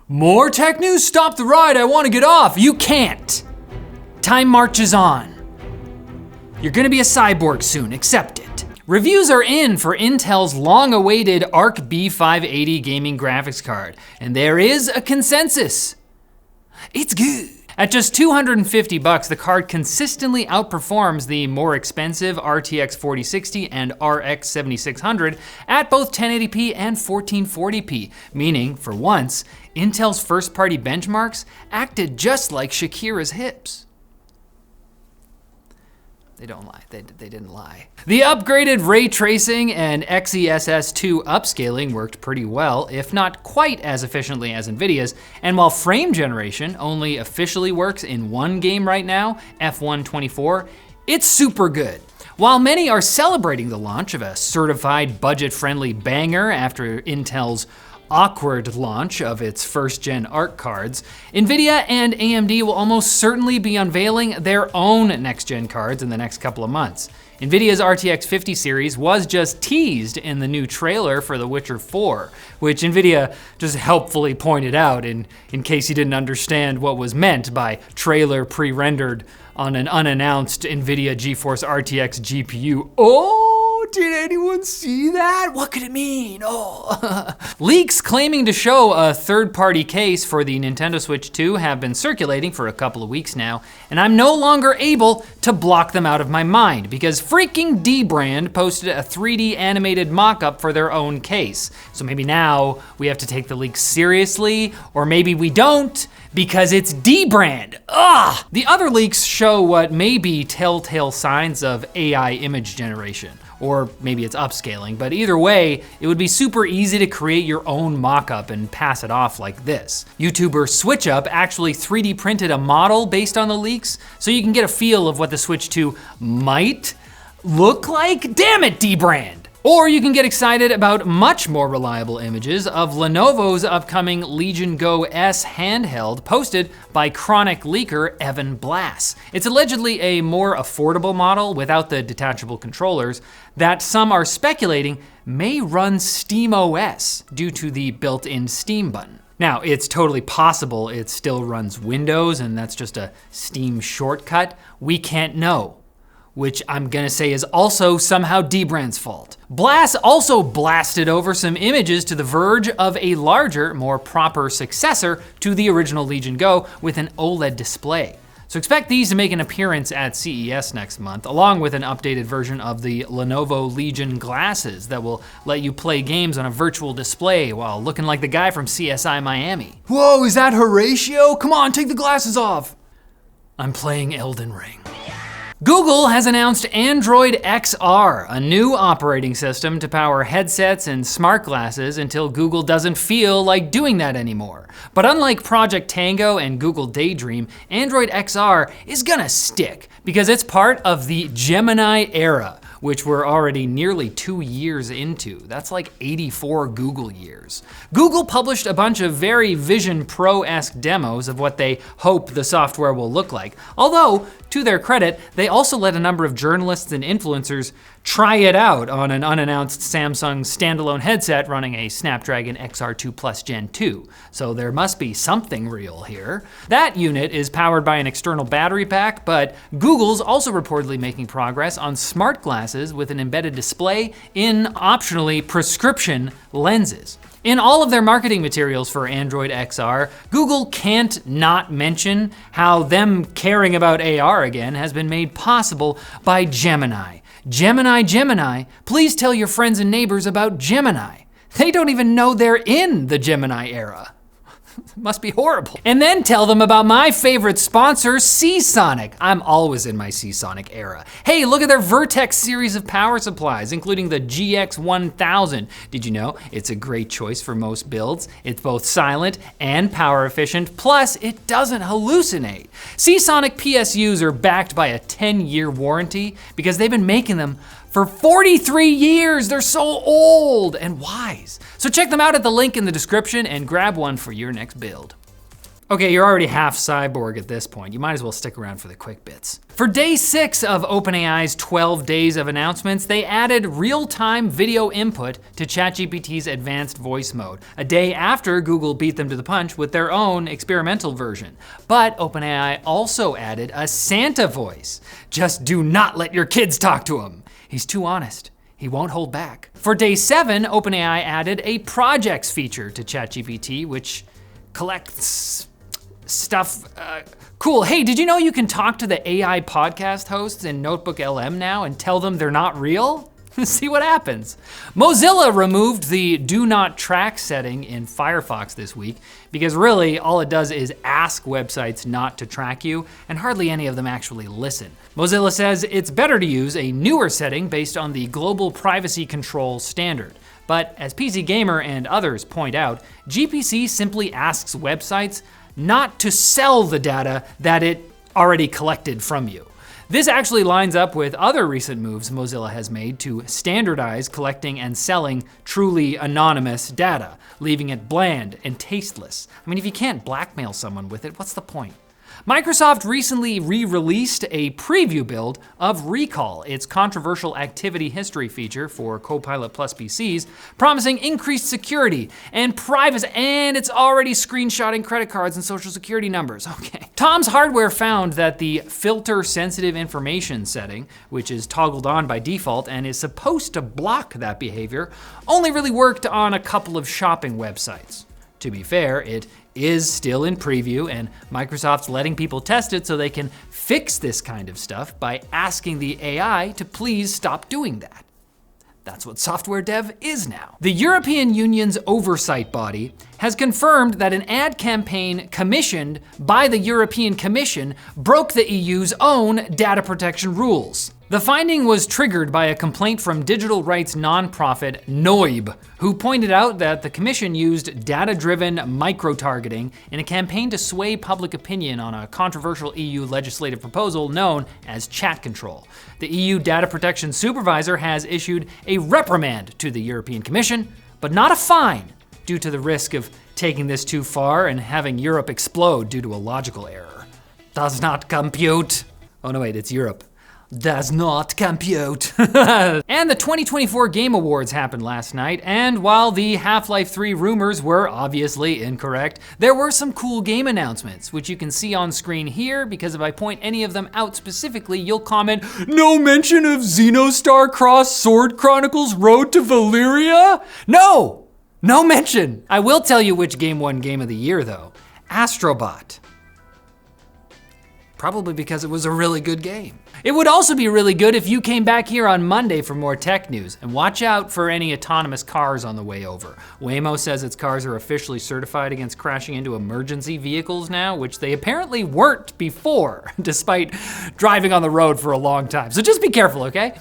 More tech news? Stop the ride, I want to get off. You can't. Time marches on. You're gonna be a cyborg soon, accept it. Reviews are in for Intel's long-awaited Arc B580 gaming graphics card, and there is a consensus. It's good. At just $250, the card consistently outperforms the more expensive RTX 4060 and RX 7600 at both 1080p and 1440p, meaning, for once, Intel's first-party benchmarks acted just like Shakira's hips. They don't lie, they didn't lie. The upgraded ray tracing and XeSS2 upscaling worked pretty well, if not quite as efficiently as Nvidia's, and while frame generation only officially works in one game right now, F124, it's super good. While many are celebrating the launch of a certified budget-friendly banger after Intel's awkward launch of its first-gen Arc cards, Nvidia and AMD will almost certainly be unveiling their own next-gen cards in the next couple of months. Nvidia's RTX 50 series was just teased in the new trailer for The Witcher 4, which Nvidia just helpfully pointed out in case you didn't understand what was meant by trailer pre-rendered on an unannounced Nvidia GeForce RTX GPU. Oh, did anyone see that? What could it mean? Oh. Leaks claiming to show a third-party case for the Nintendo Switch 2 have been circulating for a couple of weeks now, and I'm no longer able to block them out of my mind because freaking Dbrand posted a 3D animated mock-up for their own case. So maybe now we have to take the leaks seriously, or maybe we don't, because it's Dbrand. Ugh! The other leaks show what may be telltale signs of AI image generation, or maybe it's upscaling, but either way, it would be super easy to create your own mock-up and pass it off like this. YouTuber SwitchUp actually 3D printed a model based on the leaks, so you can get a feel of what the Switch 2 might look like. Damn it, Dbrand! Or you can get excited about much more reliable images of Lenovo's upcoming Legion Go S handheld posted by chronic leaker Evan Blass. It's allegedly a more affordable model without the detachable controllers that some are speculating may run SteamOS due to the built-in Steam button. Now, it's totally possible it still runs Windows and that's just a Steam shortcut. We can't know, which I'm gonna say is also somehow Dbrand's fault. Blass also blasted over some images to The Verge of a larger, more proper successor to the original Legion Go with an OLED display. So expect these to make an appearance at CES next month, along with an updated version of the Lenovo Legion glasses that will let you play games on a virtual display while looking like the guy from CSI Miami. Whoa, is that Horatio? Come on, take the glasses off. I'm playing Elden Ring. Google has announced Android XR, a new operating system to power headsets and smart glasses until Google doesn't feel like doing that anymore. But unlike Project Tango and Google Daydream, Android XR is gonna stick because it's part of the Gemini era, which we're already nearly 2 years into. That's like 84 Google years. Google published a bunch of very Vision Pro-esque demos of what they hope the software will look like. Although, to their credit, they also let a number of journalists and influencers try it out on an unannounced Samsung standalone headset running a Snapdragon XR2 Plus Gen 2. So there must be something real here. That unit is powered by an external battery pack, but Google's also reportedly making progress on smart glasses with an embedded display in optionally prescription lenses. In all of their marketing materials for Android XR, Google can't not mention how them caring about AR again has been made possible by Gemini. Gemini, please tell your friends and neighbors about Gemini. They don't even know they're in the Gemini era. Must be horrible. And then tell them about my favorite sponsor, Seasonic. I'm always in my Seasonic era. Hey, look at their Vertex series of power supplies, including the GX1000. Did you know it's a great choice for most builds? It's both silent and power efficient, plus it doesn't hallucinate. Seasonic PSUs are backed by a 10-year warranty because they've been making them for 43 years. They're so old and wise. So check them out at the link in the description and grab one for your next build. Okay, you're already half cyborg at this point. You might as well stick around for the quick bits. For day 6 of OpenAI's 12 days of announcements, they added real-time video input to ChatGPT's advanced voice mode, a day after Google beat them to the punch with their own experimental version. But OpenAI also added a Santa voice. Just do not let your kids talk to him. He's too honest. He won't hold back. For day 7, OpenAI added a projects feature to ChatGPT, which collects stuff. Cool. Hey, did you know you can talk to the AI podcast hosts in Notebook LM now and tell them they're not real? See what happens. Mozilla removed the Do Not Track setting in Firefox this week because really all it does is ask websites not to track you, and hardly any of them actually listen. Mozilla says it's better to use a newer setting based on the Global Privacy Control Standard. But as PC Gamer and others point out, GPC simply asks websites not to sell the data that it already collected from you. This actually lines up with other recent moves Mozilla has made to standardize collecting and selling truly anonymous data, leaving it bland and tasteless. I mean, if you can't blackmail someone with it, what's the point? Microsoft recently re-released a preview build of Recall, its controversial activity history feature for Copilot Plus PCs, promising increased security and privacy, and it's already screenshotting credit cards and social security numbers. Okay. Tom's Hardware found that the filter sensitive information setting, which is toggled on by default and is supposed to block that behavior, only really worked on a couple of shopping websites. To be fair, it is still in preview, and Microsoft's letting people test it so they can fix this kind of stuff by asking the AI to please stop doing that. That's what software dev is now. The European Union's oversight body has confirmed that an ad campaign commissioned by the European Commission broke the EU's own data protection rules. The finding was triggered by a complaint from digital rights nonprofit Noib, who pointed out that the Commission used data-driven micro-targeting in a campaign to sway public opinion on a controversial EU legislative proposal known as chat control. The EU Data Protection Supervisor has issued a reprimand to the European Commission, but not a fine, due to the risk of taking this too far and having Europe explode due to a logical error. Does not compute. Oh no, wait, it's Europe. Does not compute. And the 2024 Game Awards happened last night, and while the Half-Life 3 rumors were obviously incorrect, there were some cool game announcements, which you can see on screen here, because if I point any of them out specifically, you'll comment, "No mention of Xenostar Cross Sword Chronicles Road to Valyria?" No mention. I will tell you which game won Game of the Year though. Astrobot. Probably because it was a really good game. It would also be really good if you came back here on Monday for more tech news, and watch out for any autonomous cars on the way over. Waymo says its cars are officially certified against crashing into emergency vehicles now, which they apparently weren't before, despite driving on the road for a long time. So just be careful, okay?